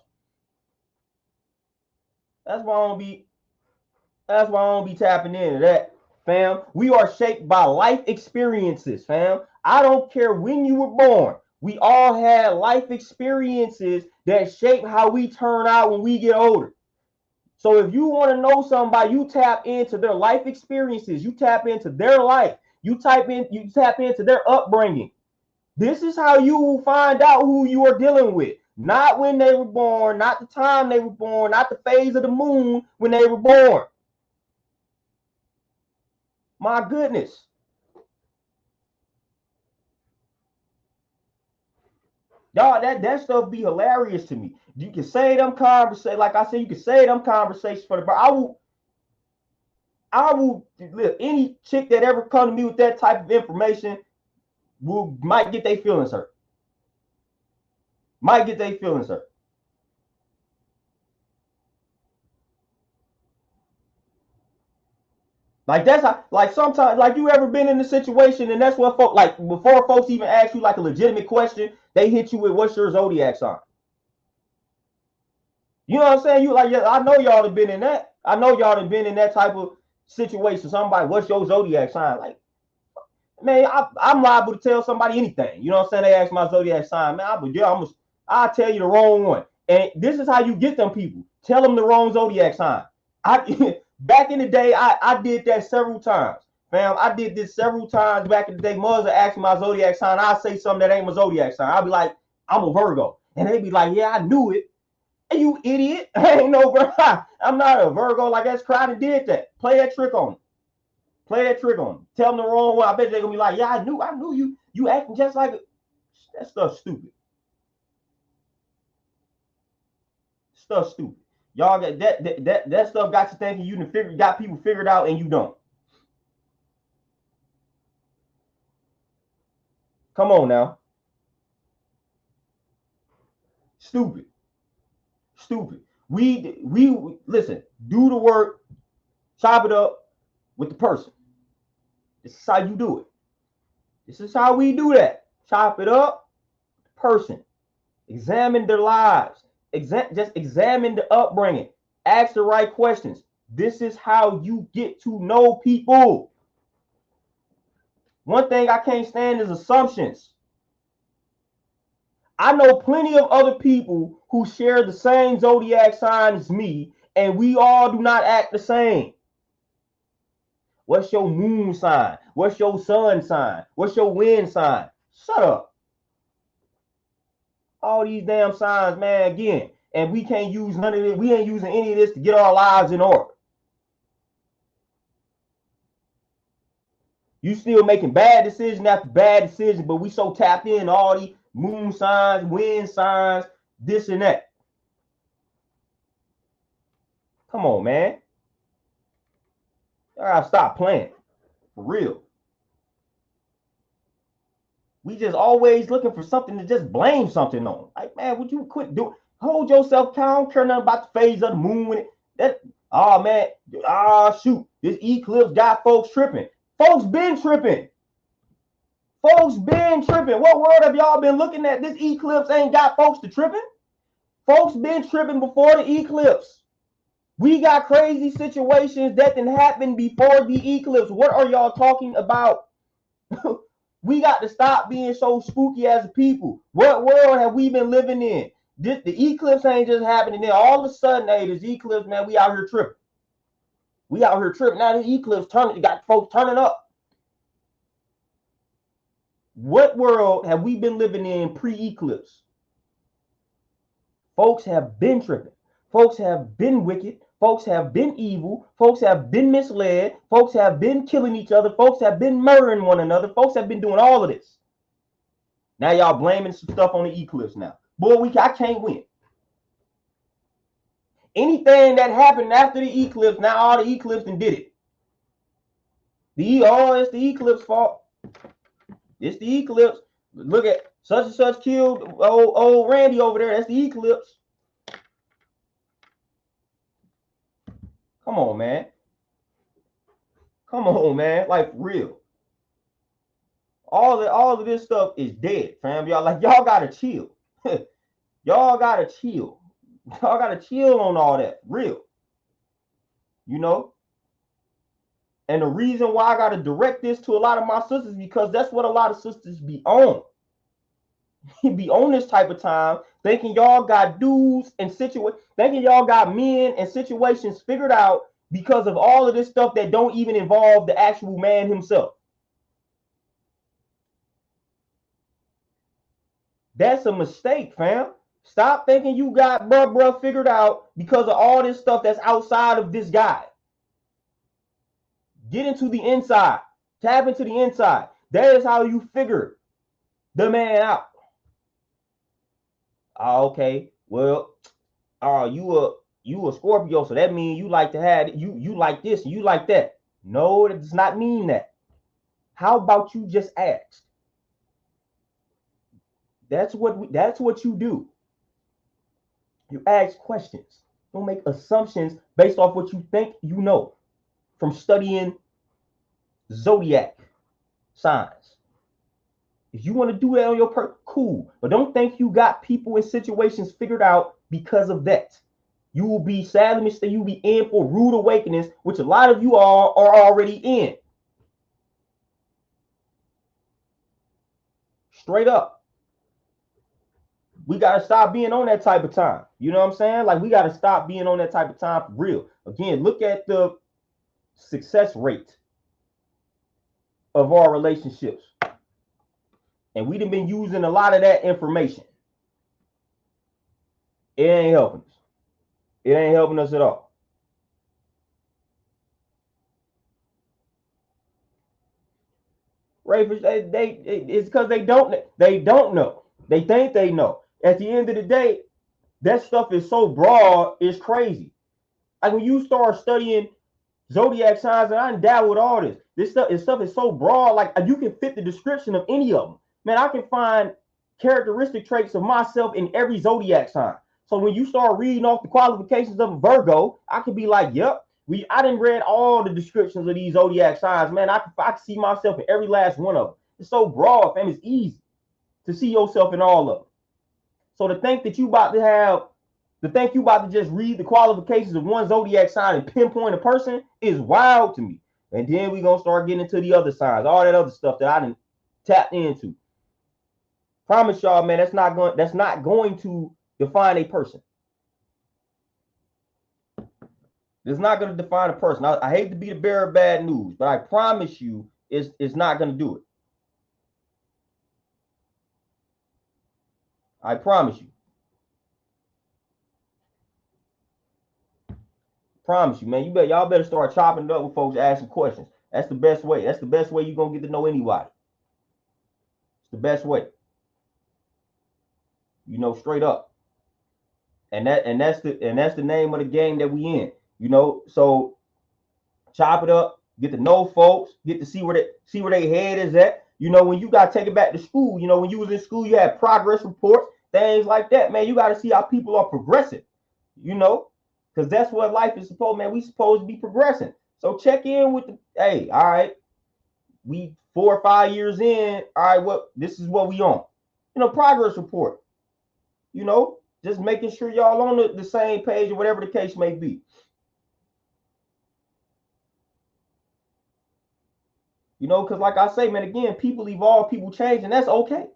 That's why I don't be tapping into that, fam. We are shaped by life experiences, fam. I don't care when you were born. We all had life experiences that shape how we turn out when we get older. So if you want to know somebody, you tap into their life experiences. You tap into their life. You tap into their upbringing. This is how you will find out who you are dealing with. Not when they were born, not the time they were born, not the phase of the moon when they were born. My goodness. Y'all, that stuff be hilarious to me. You can say them conversations, like I said, you can say them conversations for the I will look, any chick that ever come to me with that type of information might get their feelings hurt. Might get their feelings hurt. Like that's how, like sometimes, like you ever been in a situation, and that's what folks like before folks even ask you like a legitimate question, they hit you with what's your Zodiac sign. You know what I'm saying? You like, yeah, I know y'all have been in that. I know y'all have been in that type of situation. Somebody, what's your Zodiac sign? Like, man, I'm liable to tell somebody anything. You know what I'm saying? They ask my Zodiac sign, man. I'll tell you the wrong one. And this is how you get them people. Tell them the wrong Zodiac sign. Back in the day, I did that several times. Fam, I did this several times back in the day. Mother asked me my Zodiac sign. I say something that ain't my Zodiac sign. I'll be like, I'm a Virgo. And they be like, yeah, I knew it. Hey, you idiot. I ain't no Virgo. I'm not a Virgo. Like that's Crowder did that. Play that trick on them. Play that trick on them. Tell them the wrong one. I bet they're gonna be like, yeah, I knew you. You acting just like it. That stuff stupid. Stuff stupid. Y'all got that stuff got you thinking you got people figured out and you don't. Come on now. Stupid. Stupid. We listen, do the work, chop it up with the person. This is how you do it. This is how we do that. Chop it up, person. Examine their lives. Just examine the upbringing. Ask the right questions. This is how you get to know people. One thing I can't stand is assumptions. I know plenty of other people who share the same Zodiac sign as me, and we all do not act the same. What's your moon sign? What's your sun sign? What's your wind sign? Shut up. All these damn signs, man, again. And we can't use none of it. We ain't using any of this to get our lives in order. You still making bad decision after bad decision, but we so tapped in all these moon signs, wind signs, this and that. Come on, man. I gotta stop playing. For real. We just always looking for something to just blame something on. Like, man, would you quit doing? Hold yourself account. I don't care nothing about the phase of the moon. When oh man, shoot, this eclipse got folks tripping. Folks been tripping. Folks been tripping. What world have y'all been looking at? This eclipse ain't got folks to tripping. Folks been tripping before the eclipse. We got crazy situations that didn't happen before the eclipse. What are y'all talking about? We got to stop being so spooky as a people. What world have we been living in? The eclipse ain't just happening. Then all of a sudden, hey, this eclipse, man, we out here tripping. We out here tripping. Now the eclipse got folks turning up. What world have we been living in pre-eclipse? Folks have been tripping. Folks have been wicked. Folks have been evil. Folks have been misled. Folks have been killing each other. Folks have been murdering one another. Folks have been doing all of this. Now y'all blaming some stuff on the eclipse now. Boy, I can't win. Anything that happened after the eclipse, now all the eclipse and did it. It's the eclipse fault. It's the eclipse. Look at such and such killed old Randy over there. That's the eclipse. Come on, man. Come on, man. Like, real. All of this stuff is dead, fam. Y'all gotta chill. Y'all gotta chill. Y'all gotta chill on all that. Real. You know? And the reason why I gotta direct this to a lot of my sisters, because that's what a lot of sisters be on. Be on this type of time, thinking y'all got dudes and thinking y'all got men and situations figured out because of all of this stuff that don't even involve the actual man himself. That's a mistake, fam. Stop thinking you got bruh figured out because of all this stuff that's outside of this guy. Get into the inside. Tap into the inside. That is how you figure the man out. Okay, well, you a Scorpio, so that means you like to have you like this and you like that. No, that does not mean that. How about you just ask? That's what you do. You ask questions. Don't make assumptions based off what you think you know from studying Zodiac signs. If you want to do that on your cool, but don't think you got people and situations figured out because of that. You will be sadly mistaken. You will be in for rude awakenings, which a lot of you all are already in. Straight up. We got to stop being on that type of time. You know what I'm saying? Like, we got to stop being on that type of time for real. Again, look at the success rate of our relationships. And we've been using a lot of that information. It ain't helping us. It ain't helping us at all. Rafers, it's because they don't know. They think they know. At the end of the day, that stuff is so broad, it's crazy. Like, when you start studying Zodiac signs, and I done dabble with all this. This stuff is so broad, like, you can fit the description of any of them. Man, I can find characteristic traits of myself in every Zodiac sign. So when you start reading off the qualifications of a Virgo, I can be like, yep, I done read all the descriptions of these Zodiac signs. Man, I can see myself in every last one of them. It's so broad, fam. It's easy to see yourself in all of them. So to think that you about to just read the qualifications of one Zodiac sign and pinpoint a person is wild to me. And then we're going to start getting into the other signs, all that other stuff that I didn't tap into. Promise y'all, man, that's not going to define a person. It's not going to define a person. I hate to be the bearer of bad news, but I promise you it's not going to do it. I promise you. Promise you, man. Y'all better start chopping it up with folks asking questions. That's the best way. That's the best way you're gonna get to know anybody. It's the best way. You know, straight up. And that's the name of the game that we in. You know, so chop it up, get to know folks, get to see where their head is at. You know, when you gotta take it back to school, you know, when you was in school, you had progress reports, things like that, man. You gotta see how people are progressing, you know, because that's what life is supposed, man. We supposed to be progressing. So check in with hey, all right, we 4 or 5 years in, all right, this is what we on. You know, progress report. You know, just making sure y'all on the same page or whatever the case may be. You know, because like I say, man, again, people evolve, people change, and that's okay.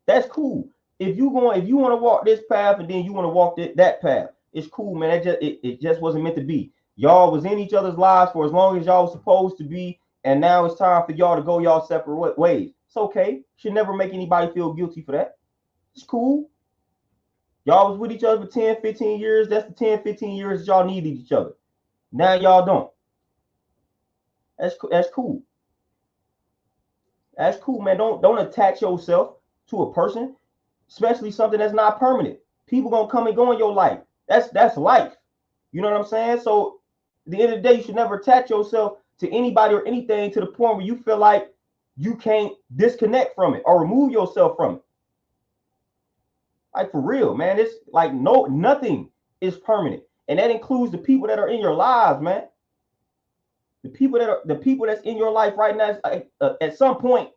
That's cool. If you want to walk this path and then you want to walk that path, it's cool, man. It just wasn't meant to be. Y'all was in each other's lives for as long as y'all was supposed to be, and now it's time for y'all to go y'all separate ways. It's okay. Should never make anybody feel guilty for that. It's cool. Y'all was with each other for 10, 15 years. That's the 10, 15 years that y'all needed each other. Now y'all don't. That's cool. That's cool, man. Don't attach yourself to a person, especially something that's not permanent. People gonna come and go in your life. That's life. You know what I'm saying? So at the end of the day, you should never attach yourself to anybody or anything to the point where you feel like you can't disconnect from it or remove yourself from it. Like, for real, man. It's like nothing is permanent. And that includes the people that are in your lives, man. The people that's in your life right now, at some point,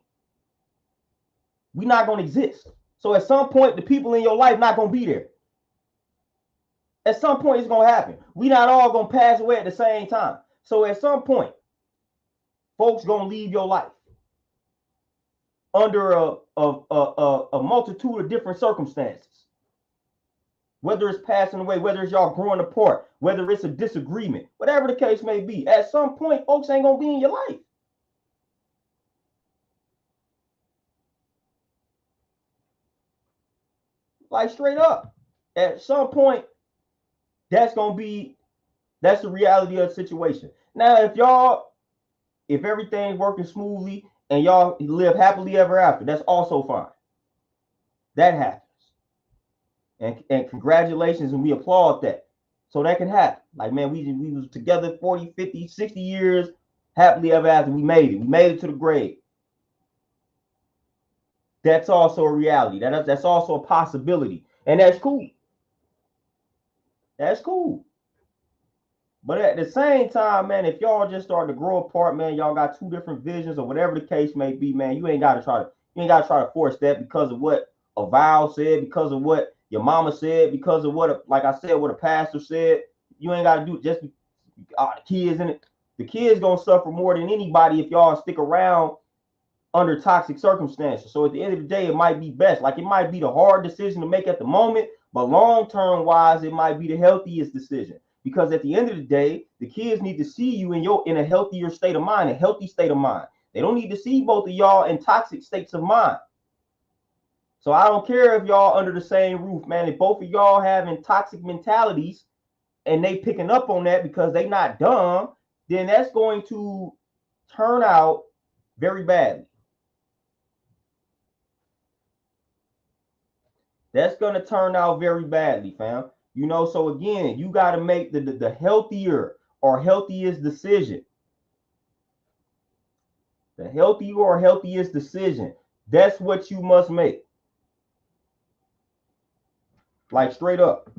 we're not gonna exist. So at some point, the people in your life not gonna be there. At some point, it's gonna happen. We not all gonna pass away at the same time. So at some point, folks gonna leave your life under a multitude of different circumstances. Whether it's passing away, whether it's y'all growing apart, whether it's a disagreement, whatever the case may be, at some point, folks ain't gonna be in your life. Like, straight up. At some point, that's the reality of the situation. Now, if everything's working smoothly and y'all live happily ever after, that's also fine. That happens. And congratulations, and we applaud that. So that can happen. Like, man, we was together 40, 50, 60 years, happily ever after. We made it. We made it to the grave. That's also a reality. That's also a possibility. And that's cool. That's cool. But at the same time, man, if y'all just start to grow apart, man, y'all got two different visions or whatever the case may be, man, you ain't gotta try to force that because of what a vow said, because of what your mama said, because of what, like I said, what a pastor said. You ain't gotta do it just the kids in it. The kids gonna suffer more than anybody if y'all stick around under toxic circumstances. So at the end of the day, it might be best. Like, it might be the hard decision to make at the moment, but long-term wise, it might be the healthiest decision. Because at the end of the day, the kids need to see you in a healthier state of mind, a healthy state of mind. They don't need to see both of y'all in toxic states of mind. So I don't care if y'all under the same roof, man. If both of y'all having toxic mentalities and they picking up on that because they not dumb, then that's going to turn out very badly. That's going to turn out very badly, fam. You know, so again, you got to make the healthier or healthiest decision. The healthier or healthiest decision. That's what you must make. Like, straight up.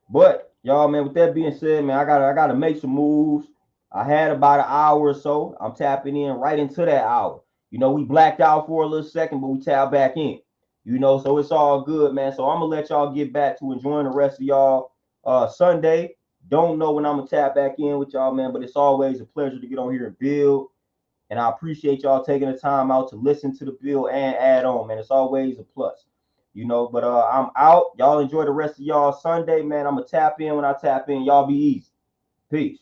But y'all, man, with that being said, man, I gotta make some moves. I had about an hour or so. I'm tapping in right into that hour. You know, we blacked out for a little second, but we tapped back in. You know, so it's all good, man. So I'm gonna let y'all get back to enjoying the rest of y'all Sunday. Don't know when I'm gonna tap back in with y'all, man, but it's always a pleasure to get on here and build. And I appreciate y'all taking the time out to listen to the build and add on, man. It's always a plus. You know, but I'm out. Y'all enjoy the rest of y'all Sunday, man. I'm gonna tap in when I tap in. Y'all be easy. Peace.